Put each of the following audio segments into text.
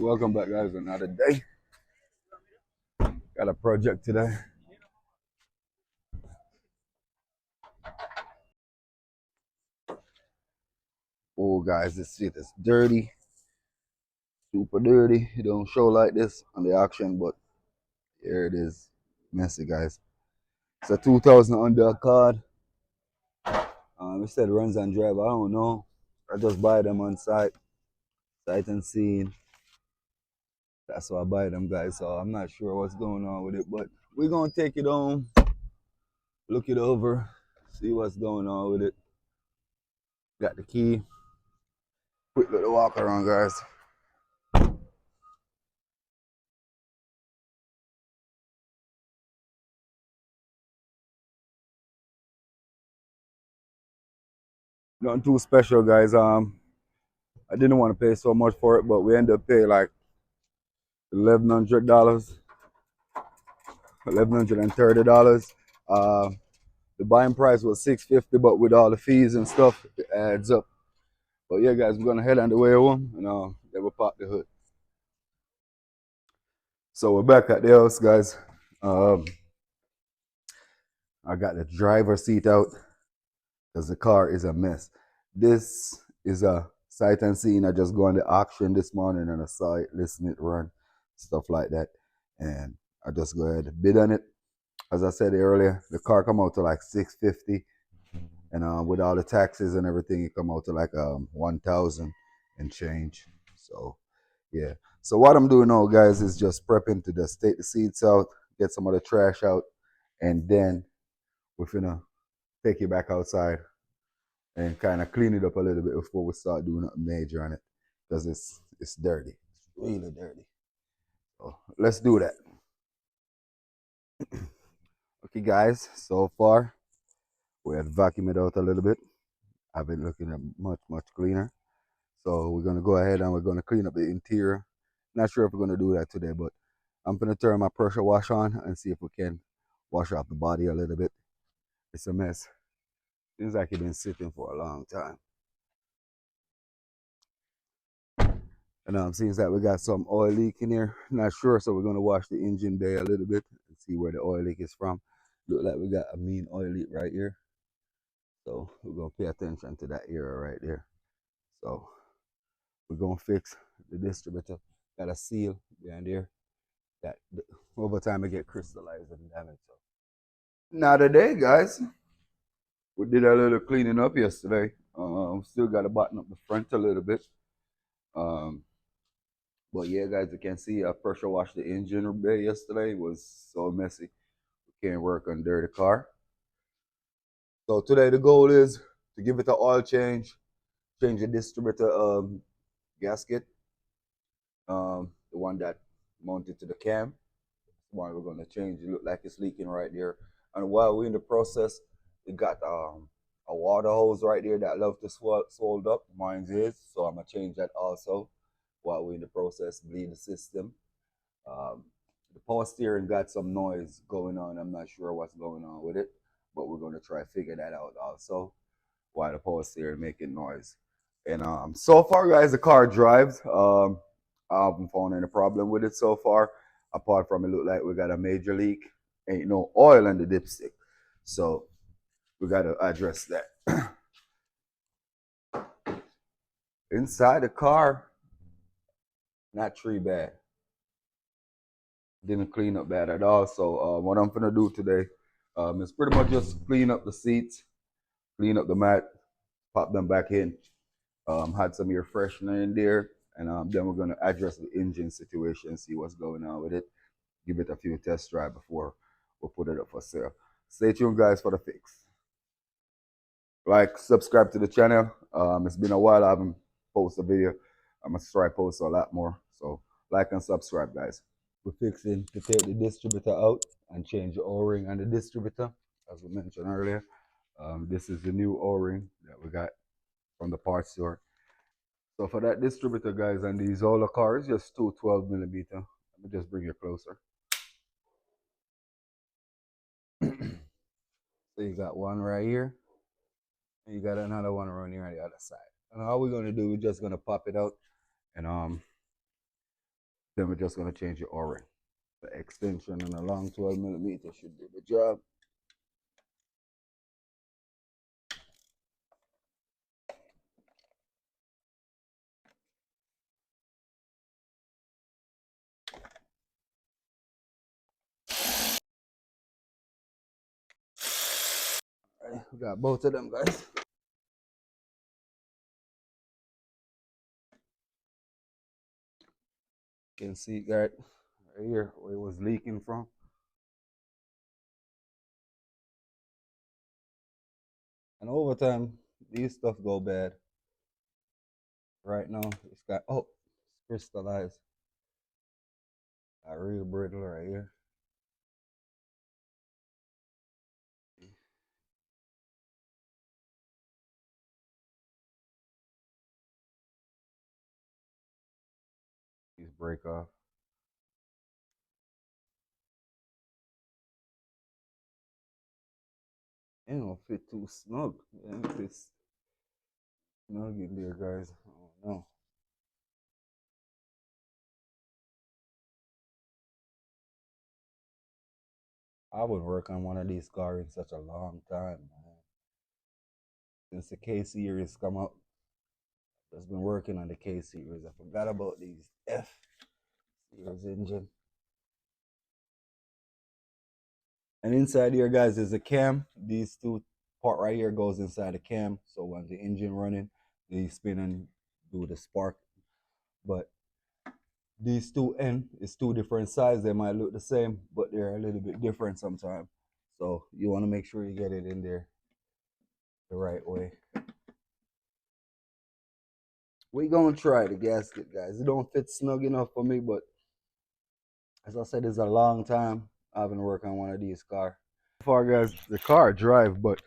Welcome back, guys. Another day. Got a project today. Oh, guys, this shit is dirty, super dirty. It don't show like this on the auction, but here it is. Messy, guys. It's a 2000 under card. It said runs and drive. I don't know. I just buy them on sight and seeing. That's why I buy them, guys. So I'm not sure what's going on with it, but we're gonna take it home, look it over, see what's going on with it. Got the key. Quick little walk around, guys. Nothing too special, guys. I didn't want to pay so much for it, but we ended up paying like $1,100, $1,130. Uh, the buying price was $650, but with all the fees and stuff, it adds up. But yeah, guys, we're gonna head on the way home and then we'll pop the hood. So we're back at the house, guys. Um, I got the driver's seat out because the car is a mess. This is a sight and seeing. I just go on the auction this morning and I saw it, listen it run, stuff like that, and I just go ahead and bid on it. As I said earlier, the car come out to like 650, and with all the taxes and everything, it come out to like 1,000 and change. So yeah. So what I'm doing now, guys, is just prepping to just take the seats out, get some of the trash out, and then we're finna take it back outside and kind of clean it up a little bit before we start doing nothing major on it, because it's dirty, it's really dirty. So let's do that. Okay, guys. So far, we had vacuumed it out a little bit. I've been looking at much cleaner. So we're gonna go ahead and we're gonna clean up the interior. Not sure if we're gonna do that today, but I'm gonna turn my pressure wash on and see if we can wash off the body a little bit. It's a mess. Seems like it's been sitting for a long time. And seems like we got some oil leak in here. Not sure, so we're gonna wash the engine bay a little bit and see where the oil leak is from. Look like we got a mean oil leak right here. So we're gonna pay attention to that area right there. So we're gonna fix the distributor. Got a seal behind there that over time it get crystallized and damaged. So not today, guys. We did a little cleaning up yesterday. Still got to button up the front a little bit. Um, but yeah, guys, you can see I pressure washed the engine bay yesterday. It was so messy. We can't work on dirty car. So today the goal is to give it an oil change the distributor gasket, the one that mounted to the cam. One we're gonna change. It look like it's leaking right there. And while we're in the process, it got a water hose right there that love to swelled up. Mine is, so I'm gonna change that also. While we're in the process, bleed the system. Um, the power steering got some noise going on. I'm not sure what's going on with it, but we're gonna try to figure that out also. Why the power steering making noise? And so far, guys, the car drives. I haven't found any problem with it so far. Apart from it look like we got a major leak. Ain't no oil in the dipstick, so we got to address that. Inside the car, not tree bad. Didn't clean up bad at all. So what I'm gonna do today is pretty much just clean up the seats, clean up the mat, pop them back in. Had some air freshener in there, and then we're gonna address the engine situation, see what's going on with it, give it a few test drive before we put it up for sale. Stay tuned, guys, for the fix. Like, subscribe to the channel. It's been a while I haven't posted a video. I'm gonna try post a lot more. So like and subscribe, guys. We're fixing to take the distributor out and change the O-ring on the distributor, as we mentioned earlier. This is the new O-ring that we got from the parts store. So for that distributor, guys, and these older cars, just two 12 millimeter. Let me just bring you closer. So you got one right here, and you got another one around here on the other side. And all we're gonna do, we're just gonna pop it out and Then we're just gonna change the O-ring. The extension and a long 12mm should do the job. All right, we got both of them, guys. You can see that right here where it was leaking from. And over time, these stuff go bad. Right now, it's got, oh, it's crystallized. Got real brittle right here. These break off. It don't fit too snug. It fits snug in there, guys. I don't know. I wouldn't work on one of these cars in such a long time, man. Since the K series come out, just been working on the K series. I forgot about these F series engine. And inside here, guys, is a cam. These two part right here goes inside the cam. So when the engine running, they spin and do the spark. But these two end is two different sizes. They might look the same, but they're a little bit different sometimes. So you want to make sure you get it in there the right way. We gonna try the gasket, guys. It don't fit snug enough for me, but as I said, it's a long time I've been working on one of these cars. So far, guys, the car drive, but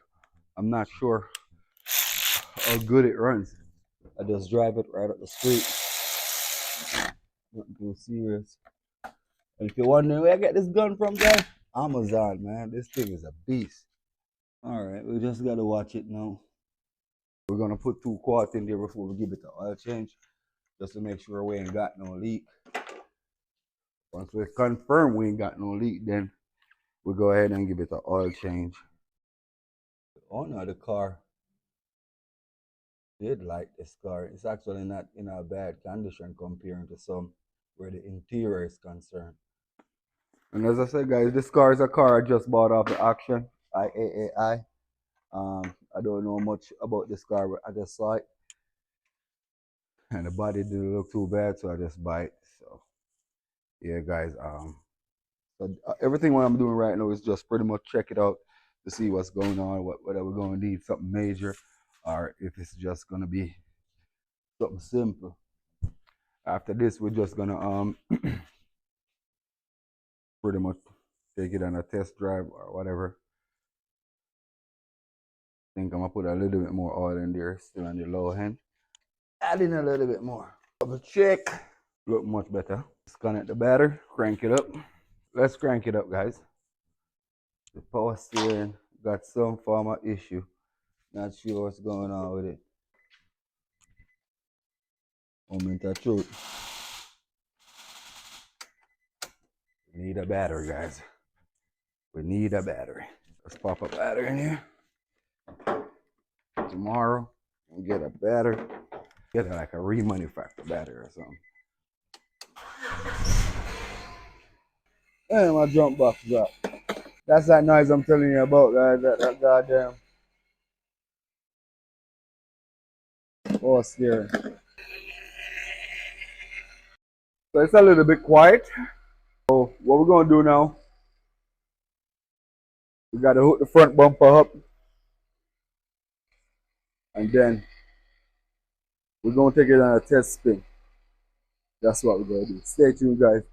I'm not sure how good it runs. I just drive it right up the street. Nothing too serious. And if you're wondering where I get this gun from, guys, Amazon, man. This thing is a beast. All right, we just gotta watch it now. We're gonna put 2 quarts in there before we give it the oil change, just to make sure we ain't got no leak. Once we confirm we ain't got no leak, then we'll go ahead and give it the oil change. The owner of the car did like this car. It's actually not in a bad condition comparing to some where the interior is concerned. And as I said, guys, this car is a car I just bought off the auction, IAAI. I don't know much about this car, but I just saw it. And the body didn't look too bad, so I just buy it. So, yeah, guys. So everything what I'm doing right now is just pretty much check it out to see what's going on, whether we're going to need something major, or if it's just going to be something simple. After this, we're just going to pretty much take it on a test drive or whatever. I think I'm going to put a little bit more oil in there, still on the low end. Add in a little bit more. Double check. Look much better. Disconnect the battery, crank it up. Let's crank it up, guys. The power steering got some form of issue. Not sure what's going on with it. Moment of truth. We need a battery, guys. We need a battery. Let's pop a battery in here. Tomorrow, we'll get a battery. Get like a remanufactured battery or something. And my jump box dropped. That's that noise I'm telling you about, guys. That goddamn power steering. So it's a little bit quiet. So what we're gonna do now, we gotta hook the front bumper up, and then we're gonna take it on a test spin. That's what we're gonna do. Stay tuned, guys.